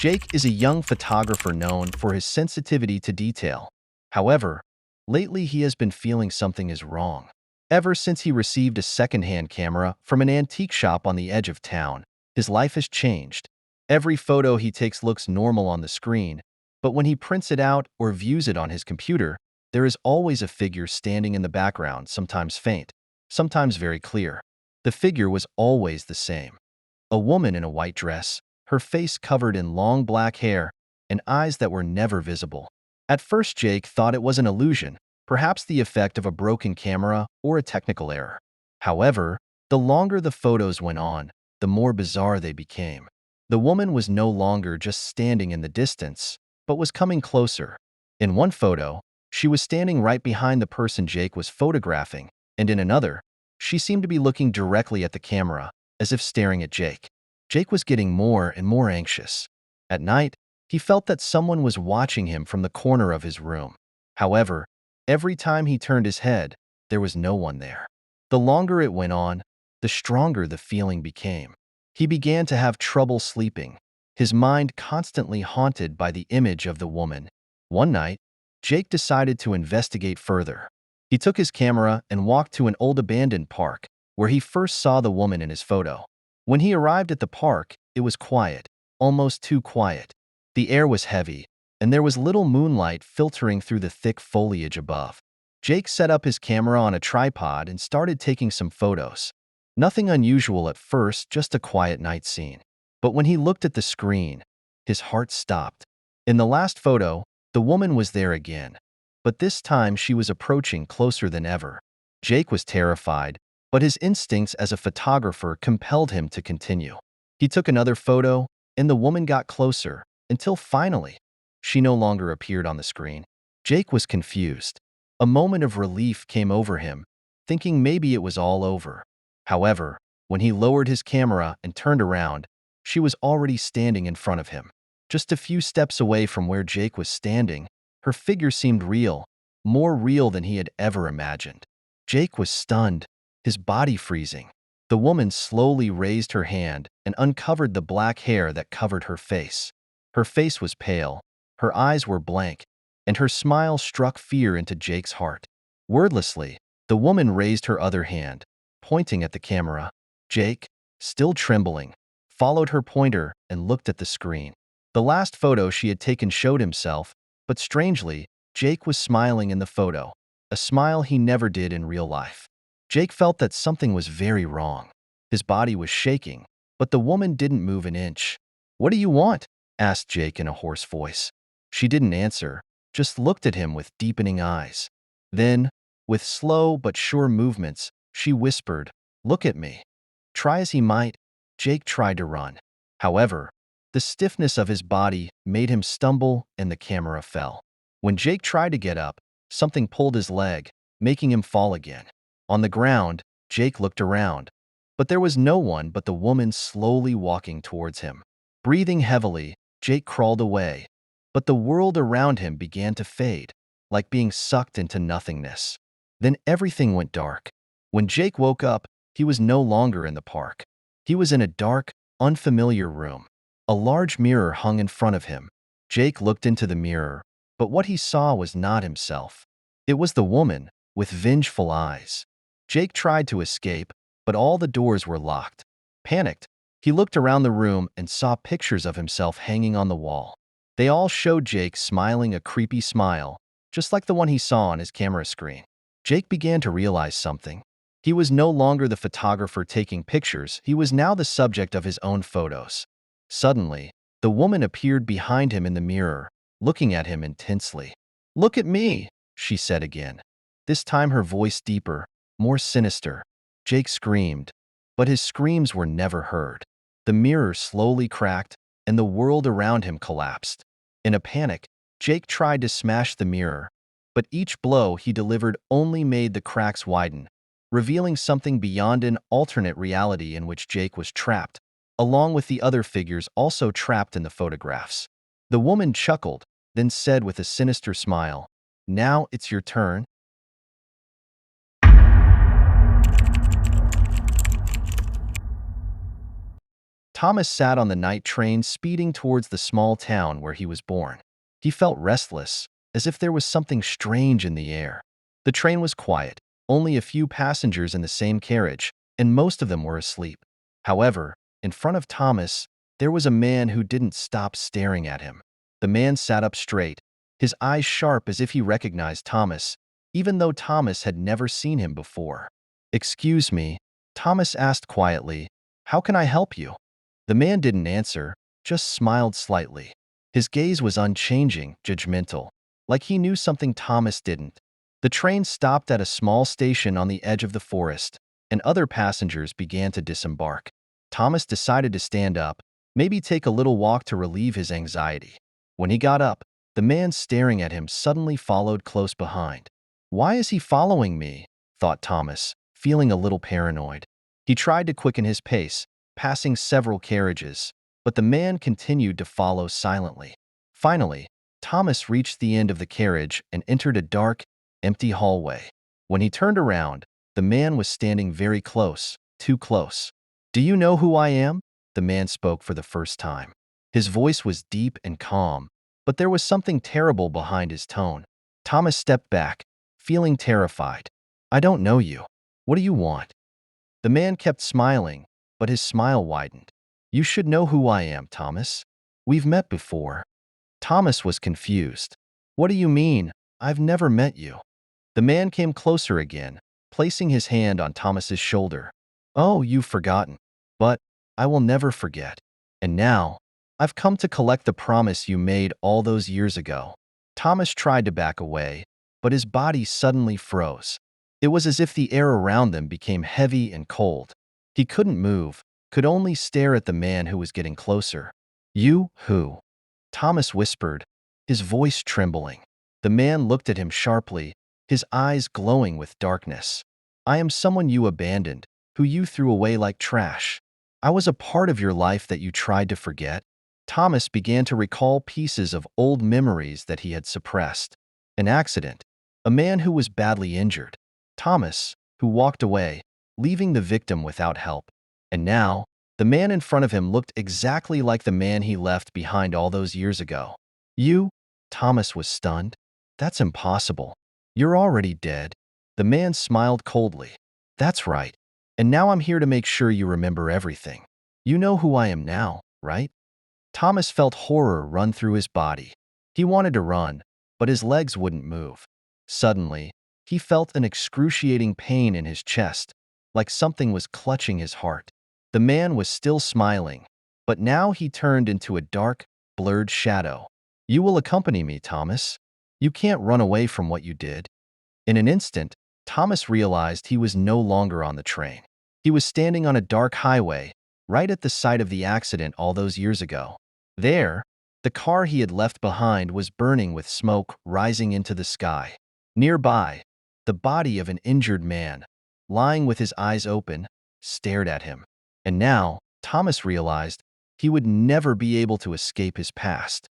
Jake is a young photographer known for his sensitivity to detail. However, lately he has been feeling something is wrong. Ever since he received a second-hand camera from an antique shop on the edge of town, his life has changed. Every photo he takes looks normal on the screen, but when he prints it out or views it on his computer, there is always a figure standing in the background, sometimes faint, sometimes very clear. The figure was always the same. A woman in a white dress, her face covered in long black hair, and eyes that were never visible. At first, Jake thought it was an illusion, perhaps the effect of a broken camera or a technical error. However, the longer the photos went on, the more bizarre they became. The woman was no longer just standing in the distance, but was coming closer. In one photo, she was standing right behind the person Jake was photographing, and in another, she seemed to be looking directly at the camera, as if staring at Jake. Jake was getting more and more anxious. At night, he felt that someone was watching him from the corner of his room. However, every time he turned his head, there was no one there. The longer it went on, the stronger the feeling became. He began to have trouble sleeping, his mind constantly haunted by the image of the woman. One night, Jake decided to investigate further. He took his camera and walked to an old abandoned park, where he first saw the woman in his photo. When he arrived at the park, it was quiet, almost too quiet. The air was heavy, and there was little moonlight filtering through the thick foliage above. Jake set up his camera on a tripod and started taking some photos. Nothing unusual at first, just a quiet night scene. But when he looked at the screen, his heart stopped. In the last photo, the woman was there again, but this time she was approaching closer than ever. Jake was terrified, but his instincts as a photographer compelled him to continue. He took another photo, and the woman got closer, until finally, she no longer appeared on the screen. Jake was confused. A moment of relief came over him, thinking maybe it was all over. However, when he lowered his camera and turned around, she was already standing in front of him. Just a few steps away from where Jake was standing, her figure seemed real, more real than he had ever imagined. Jake was stunned, his body freezing. The woman slowly raised her hand and uncovered the black hair that covered her face. Her face was pale, her eyes were blank, and her smile struck fear into Jake's heart. Wordlessly, the woman raised her other hand, pointing at the camera. Jake, still trembling, followed her pointer and looked at the screen. The last photo she had taken showed himself, but strangely, Jake was smiling in the photo, a smile he never did in real life. Jake felt that something was very wrong. His body was shaking, but the woman didn't move an inch. "What do you want?" asked Jake in a hoarse voice. She didn't answer, just looked at him with deepening eyes. Then, with slow but sure movements, she whispered, "Look at me." Try as he might, Jake tried to run. However, the stiffness of his body made him stumble and the camera fell. When Jake tried to get up, something pulled his leg, making him fall again. On the ground, Jake looked around, but there was no one but the woman slowly walking towards him. Breathing heavily, Jake crawled away, but the world around him began to fade, like being sucked into nothingness. Then everything went dark. When Jake woke up, he was no longer in the park. He was in a dark, unfamiliar room. A large mirror hung in front of him. Jake looked into the mirror, but what he saw was not himself. It was the woman, with vengeful eyes. Jake tried to escape, but all the doors were locked. Panicked, he looked around the room and saw pictures of himself hanging on the wall. They all showed Jake smiling a creepy smile, just like the one he saw on his camera screen. Jake began to realize something. He was no longer the photographer taking pictures, he was now the subject of his own photos. Suddenly, the woman appeared behind him in the mirror, looking at him intensely. "Look at me," she said again. This time her voice deeper, more sinister. Jake screamed, but his screams were never heard. The mirror slowly cracked, and the world around him collapsed. In a panic, Jake tried to smash the mirror, but each blow he delivered only made the cracks widen, revealing something beyond an alternate reality in which Jake was trapped, along with the other figures also trapped in the photographs. The woman chuckled, then said with a sinister smile, "Now it's your turn." Thomas sat on the night train speeding towards the small town where he was born. He felt restless, as if there was something strange in the air. The train was quiet, only a few passengers in the same carriage, and most of them were asleep. However, in front of Thomas, there was a man who didn't stop staring at him. The man sat up straight, his eyes sharp as if he recognized Thomas, even though Thomas had never seen him before. "Excuse me," Thomas asked quietly, "how can I help you?" The man didn't answer, just smiled slightly. His gaze was unchanging, judgmental, like he knew something Thomas didn't. The train stopped at a small station on the edge of the forest, and other passengers began to disembark. Thomas decided to stand up, maybe take a little walk to relieve his anxiety. When he got up, the man staring at him suddenly followed close behind. "Why is he following me?" thought Thomas, feeling a little paranoid. He tried to quicken his pace, passing several carriages, but the man continued to follow silently. Finally, Thomas reached the end of the carriage and entered a dark, empty hallway. When he turned around, the man was standing very close, too close. "Do you know who I am?" The man spoke for the first time. His voice was deep and calm, but there was something terrible behind his tone. Thomas stepped back, feeling terrified. "I don't know you. What do you want?" The man kept smiling, but his smile widened. "You should know who I am, Thomas. We've met before." Thomas was confused. "What do you mean? I've never met you." The man came closer again, placing his hand on Thomas's shoulder. "Oh, you've forgotten. But I will never forget. And now, I've come to collect the promise you made all those years ago." Thomas tried to back away, but his body suddenly froze. It was as if the air around them became heavy and cold. He couldn't move, could only stare at the man who was getting closer. "You, who?" Thomas whispered, his voice trembling. The man looked at him sharply, his eyes glowing with darkness. "I am someone you abandoned, who you threw away like trash. I was a part of your life that you tried to forget." Thomas began to recall pieces of old memories that he had suppressed. An accident, a man who was badly injured, Thomas, who walked away, leaving the victim without help. And now, the man in front of him looked exactly like the man he left behind all those years ago. "You?" Thomas was stunned. "That's impossible. You're already dead." The man smiled coldly. "That's right. And now I'm here to make sure you remember everything. You know who I am now, right?" Thomas felt horror run through his body. He wanted to run, but his legs wouldn't move. Suddenly, he felt an excruciating pain in his chest, like something was clutching his heart. The man was still smiling, but now he turned into a dark, blurred shadow. "You will accompany me, Thomas. You can't run away from what you did." In an instant, Thomas realized he was no longer on the train. He was standing on a dark highway, right at the site of the accident all those years ago. There, the car he had left behind was burning with smoke rising into the sky. Nearby, the body of an injured man, lying with his eyes open, stared at him. And now, Thomas realized he would never be able to escape his past.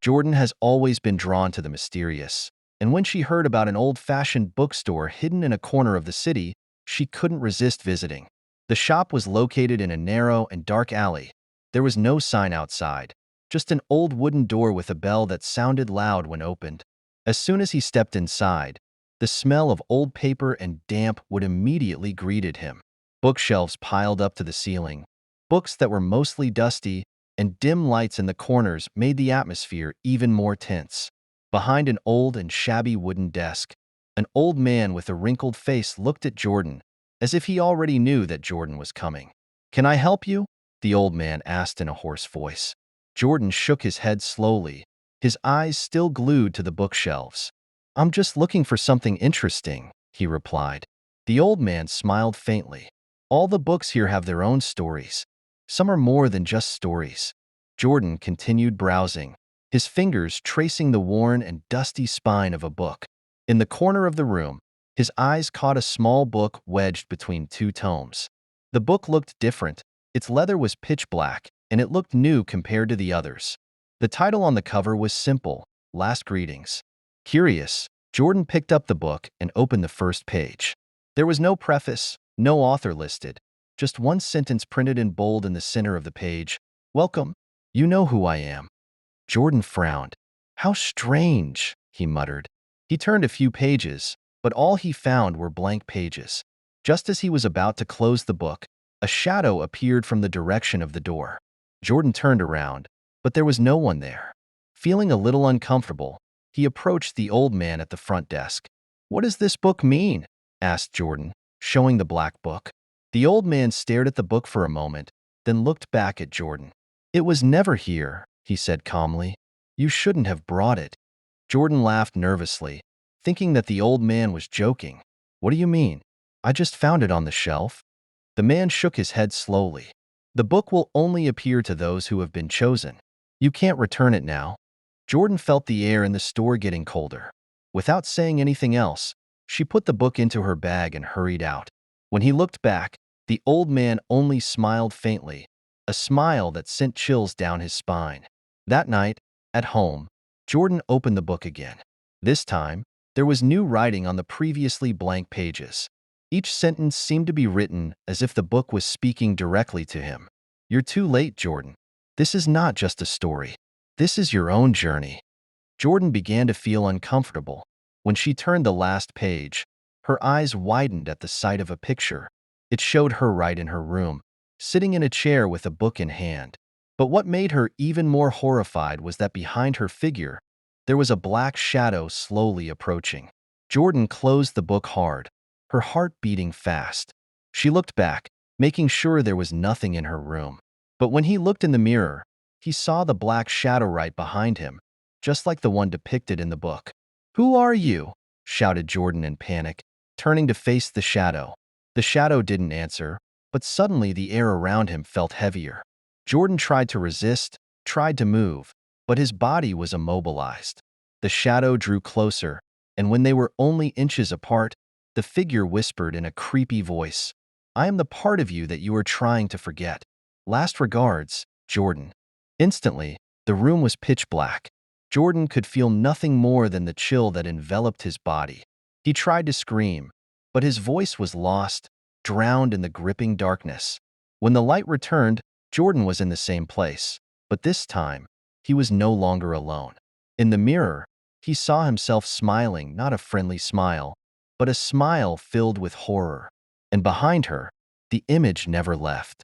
Jordan has always been drawn to the mysterious, and when she heard about an old-fashioned bookstore hidden in a corner of the city, she couldn't resist visiting. The shop was located in a narrow and dark alley. There was no sign outside, just an old wooden door with a bell that sounded loud when opened. As soon as he stepped inside, the smell of old paper and damp wood immediately greeted him. Bookshelves piled up to the ceiling, books that were mostly dusty, and dim lights in the corners made the atmosphere even more tense. Behind an old and shabby wooden desk, an old man with a wrinkled face looked at Jordan, as if he already knew that Jordan was coming. "Can I help you?" the old man asked in a hoarse voice. Jordan shook his head slowly, his eyes still glued to the bookshelves. "I'm just looking for something interesting," he replied. The old man smiled faintly. "All the books here have their own stories. Some are more than just stories." Jordan continued browsing, his fingers tracing the worn and dusty spine of a book. In the corner of the room, his eyes caught a small book wedged between two tomes. The book looked different. Its leather was pitch black, and it looked new compared to the others. The title on the cover was simple, "Last Greetings." Curious, Jordan picked up the book and opened the first page. There was no preface, no author listed, just one sentence printed in bold in the center of the page. "Welcome. You know who I am." Jordan frowned. "How strange," he muttered. He turned a few pages, but all he found were blank pages. Just as he was about to close the book, a shadow appeared from the direction of the door. Jordan turned around, but there was no one there. Feeling a little uncomfortable, he approached the old man at the front desk. "What does this book mean?" asked Jordan, showing the black book. The old man stared at the book for a moment, then looked back at Jordan. "It was never here," he said calmly. "You shouldn't have brought it." Jordan laughed nervously, thinking that the old man was joking. "What do you mean? I just found it on the shelf." The man shook his head slowly. "The book will only appear to those who have been chosen. You can't return it now." Jordan felt the air in the store getting colder. Without saying anything else, she put the book into her bag and hurried out. When he looked back, the old man only smiled faintly, a smile that sent chills down his spine. That night, at home, Jordan opened the book again. This time, there was new writing on the previously blank pages. Each sentence seemed to be written as if the book was speaking directly to him. "You're too late, Jordan. This is not just a story. This is your own journey." Jordan began to feel uncomfortable. When she turned the last page, her eyes widened at the sight of a picture. It showed her right in her room, sitting in a chair with a book in hand. But what made her even more horrified was that behind her figure, there was a black shadow slowly approaching. Jordan closed the book hard, her heart beating fast. She looked back, making sure there was nothing in her room. But when he looked in the mirror, he saw the black shadow right behind him, just like the one depicted in the book. "Who are you?" shouted Jordan in panic, turning to face the shadow. The shadow didn't answer, but suddenly the air around him felt heavier. Jordan tried to resist, tried to move, but his body was immobilized. The shadow drew closer, and when they were only inches apart, the figure whispered in a creepy voice, "I am the part of you that you are trying to forget. Last regards, Jordan." Instantly, the room was pitch black. Jordan could feel nothing more than the chill that enveloped his body. He tried to scream, but his voice was lost, drowned in the gripping darkness. When the light returned, Jordan was in the same place, but this time, he was no longer alone. In the mirror, he saw himself smiling, not a friendly smile, but a smile filled with horror. And behind her, the image never left.